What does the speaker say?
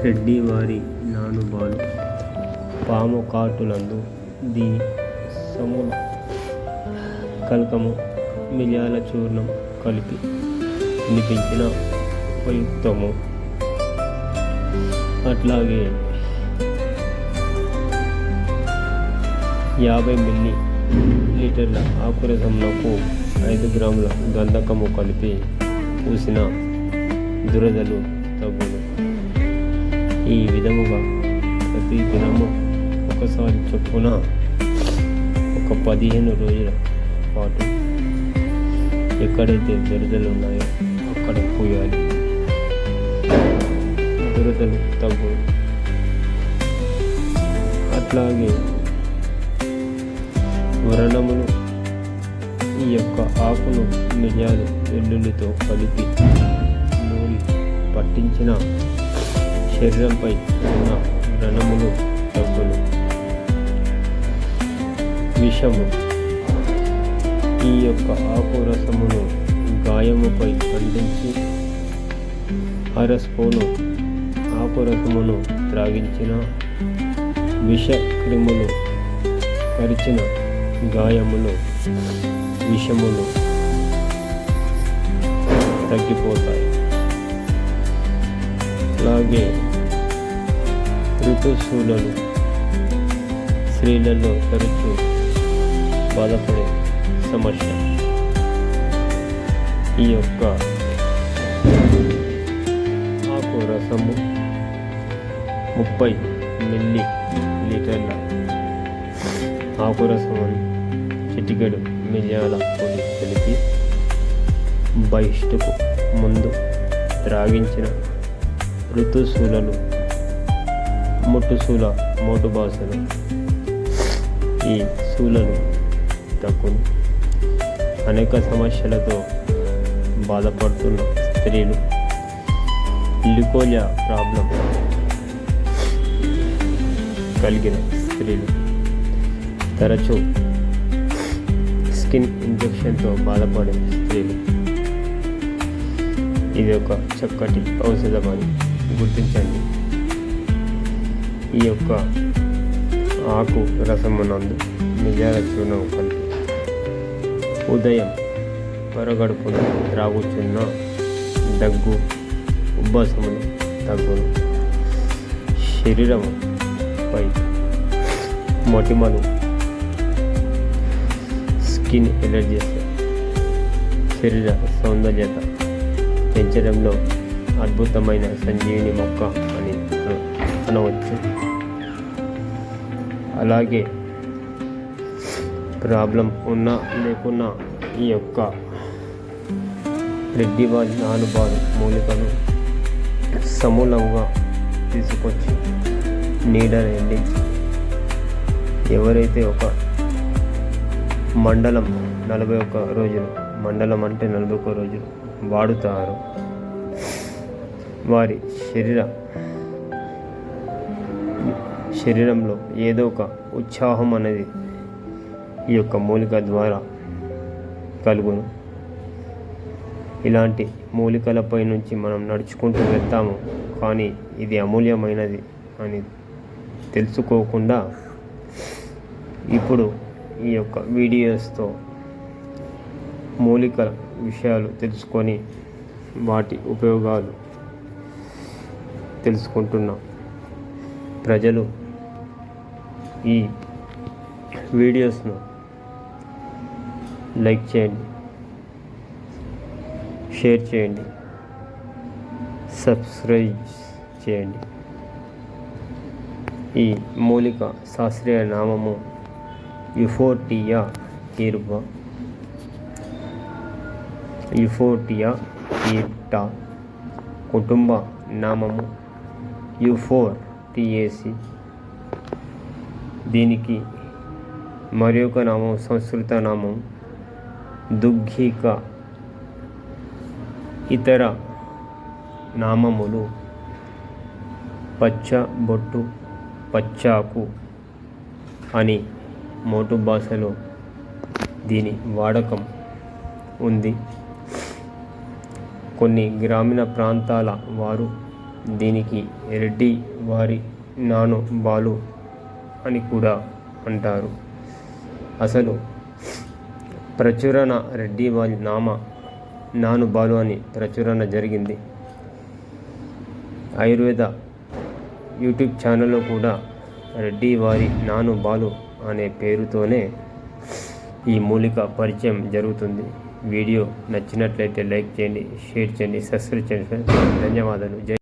రెడ్డి వారి నానుబాలు పాము కాటులందు దీని సమూల కల్కము మిరియాల చూర్ణం కలిపి తినిపించిన ఉపయుక్తము. అట్లాగే 50 మిల్లీలీటర్ల ఆకురసంకు 5 గ్రాముల గంధకము కలిపి పూసిన దురదలు తగ్గును. ఈ విధముగా ప్రతి దినము ఒకసారి చొప్పున ఒక 15 రోజుల పాటు ఎక్కడైతే దురదలు ఉన్నాయో అక్కడ పూయాలి. దురదలు తగ్గు. అట్లాగే వ్రణములు ఈ యొక్క ఆకును మిరియాలు వెల్లుల్లితో కలిపి నూరి పట్టించిన శరీరంపై ఉన్న వ్రణములు తగ్గును. విషము ఈ యొక్క ఆకు రసమును గాయముపై అందించి అర స్పూను ఆకు రసమును త్రాగించిన విష క్రిములు కరిచిన గాయములు విషములు తగ్గిపోతాయి. అలాగే ఋతుశూలలు స్త్రీలలో తరచు బాధపడే సమస్య. ఈ యొక్క ఆకు రసము 30 మిల్లీలీటర్ల ఆకు రసమును చిటికెడు మిరియాల పొడి కలిపి బహిష్టుకు ముందు త్రాగించిన ఋతుశూలలు ముట్టుశూల మోటుబాసలు ఈ శూలలు తగ్గును. అనేక సమస్యలతో బాధపడుతున్న స్త్రీలు, లికోలియా ప్రాబ్లం కలిగిన స్త్రీలు, తరచూ స్కిన్ ఇన్ఫెక్షన్తో బాధపడే స్త్రీలు ఇది ఒక చక్కటి ఔషధమని గుర్తించండి. ఈ యొక్క ఆకు రసమునందు మిరియాల చూర్ణం కలిపి ఉదయం పరగడుపున త్రాగుచున్న దగ్గు ఉబ్బసములు తగ్గును. శరీరముపై మొటిమలు, స్కిన్ ఎలర్జీస్ శరీర సౌందర్యత పెంచడంలో అద్భుతమైన సంజీవిని మొక్క అని అనవచ్చు. అలాగే ప్రాబ్లం ఉన్నా లేకున్నా ఈ యొక్క రెడ్డి వారి నానుబాలు మూలికను సమూలంగా తీసుకొచ్చి నీడని ఎండించి ఎవరైతే ఒక మండలం 41 రోజులు, మండలం అంటే 41 రోజులు వాడుతారో వారి శరీరంలో ఏదో ఒక ఉత్సాహం అనేది ఈ యొక్క మూలిక ద్వారా కలుగును. ఇలాంటి మూలికలపై నుంచి మనం నడుచుకుంటూ వెళ్తాము, కానీ ఇది అమూల్యమైనది అని తెలుసుకోకుండా ఇప్పుడు ఈ యొక్క వీడియోస్తో మూలికల విషయాలు తెలుసుకొని వాటి ఉపయోగాలు తెలుసుకుంటున్నాం. ప్రజలు ఈ వీడియోస్ను లైక్ చేయండి, షేర్ చేయండి, సబ్స్క్రైబ్ చేయండి. ఈ మూలిక శాస్త్రీయ నామము యుఫోర్టియా ఈర్బా, యుఫోర్టియా ఈర్టా. కుటుంబ నామము యుఫోర్టియేసి. దీనికి మరి ఒక నామం, సంస్కృత నామం దుగ్గిక. ఇతర నామములు పచ్చ బొట్టు, పచ్చాకు అని మోటు భాషలో దీని వాడకం ఉంది. కొన్ని గ్రామీణ ప్రాంతాల వారు దీనికి రెడ్డి వారి నాను బాలు అని కూడా అంటారు. అసలు ప్రచురణ రెడ్డి వారి నాను బాలు అని ప్రచురణ జరిగింది. ఆయుర్వేద యూట్యూబ్ ఛానల్లో కూడా రెడ్డి వారి నాను బాలు అనే పేరుతోనే ఈ మూలిక పరిచయం జరుగుతుంది. వీడియో నచ్చినట్లయితే లైక్ చేయండి, షేర్ చేయండి, సబ్స్క్రైబ్ చేయండి. ధన్యవాదాలు.